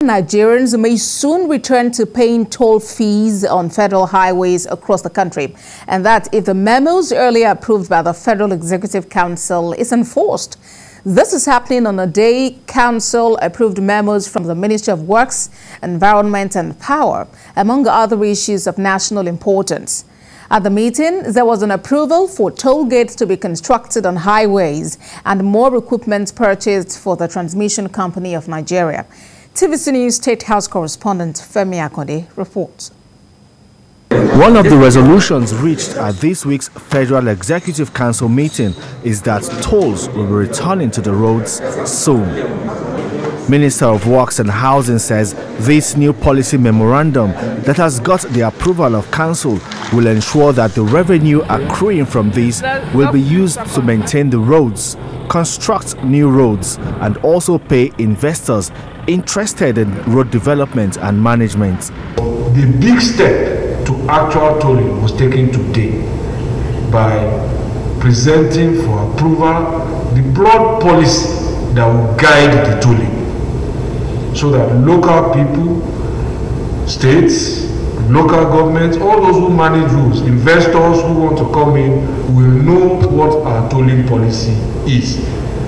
Nigerians may soon return to paying toll fees on federal highways across the country, and that if the memos earlier approved by the Federal Executive Council is enforced. This is happening on a day Council approved memos from the Ministry of Works, Environment and Power, among other issues of national importance. At the meeting, there was an approval for toll gates to be constructed on highways and more equipment purchased for the Transmission Company of Nigeria. TVC News State House correspondent Femi Akonde reports. One of the resolutions reached at this week's Federal Executive Council meeting is that tolls will be returning to the roads soon. Minister of Works and Housing says this new policy memorandum that has got the approval of Council will ensure that the revenue accruing from this will be used to maintain the roads, construct new roads, and also pay investors interested in road development and management. The big step to actual tolling was taken today by presenting for approval the broad policy that will guide the tolling, so that local people, states, local governments, all those who manage roads, investors who want to come in will know what our tolling policy is,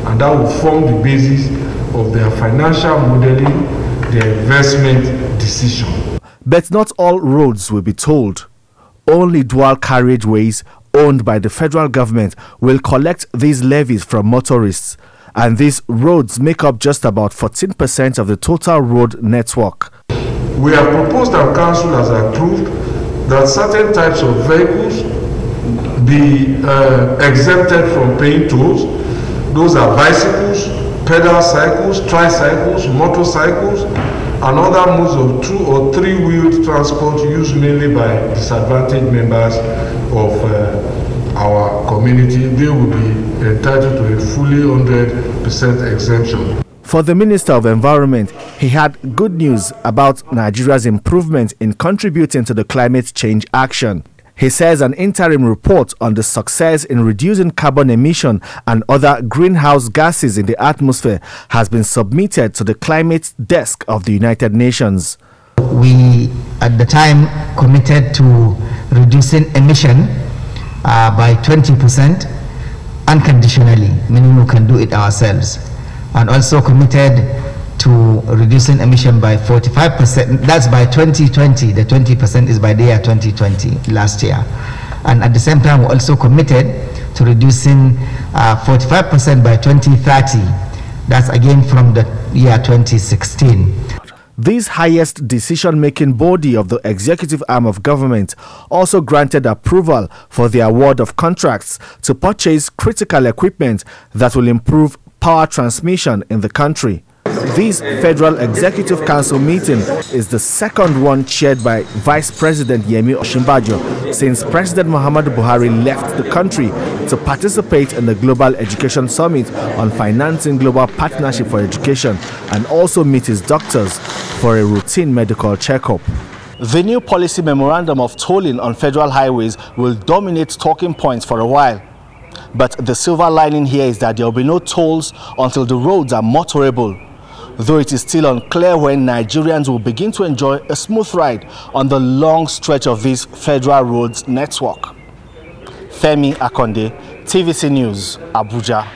and that will form the basis of their financial modeling, their investment decision. But not all roads will be tolled. Only dual carriageways owned by the federal government will collect these levies from motorists, and these roads make up just about 14% of the total road network. We have proposed, our council has approved, that certain types of vehicles be exempted from paying tolls. Those are bicycles, pedal cycles, tricycles, motorcycles, and other modes of 2- or 3-wheeled transport used mainly by disadvantaged members of our community. They will be entitled to a fully 100% exemption. For the Minister of Environment, he had good news about Nigeria's improvement in contributing to the climate change action. He says an interim report on the success in reducing carbon emission and other greenhouse gases in the atmosphere has been submitted to the Climate Desk of the United Nations. We, at the time, committed to reducing emission by 20% unconditionally, meaning we can do it ourselves, and also committed to reducing emission by 45%. That's by 2020. The 20% is by the year 2020, last year. And at the same time, we also committed to reducing 45% by 2030. That's again from the year 2016. This highest decision-making body of the executive arm of government also granted approval for the award of contracts to purchase critical equipment that will improve power transmission in the country. This Federal Executive Council meeting is the second one chaired by Vice President Yemi Osinbajo since President Muhammadu Buhari left the country to participate in the Global Education Summit on financing global partnership for education and also meet his doctors for a routine medical checkup. The new policy memorandum of tolling on federal highways will dominate talking points for a while. But the silver lining here is that there will be no tolls until the roads are motorable, though it is still unclear when Nigerians will begin to enjoy a smooth ride on the long stretch of this federal roads network. Femi Akonde, TVC News, Abuja.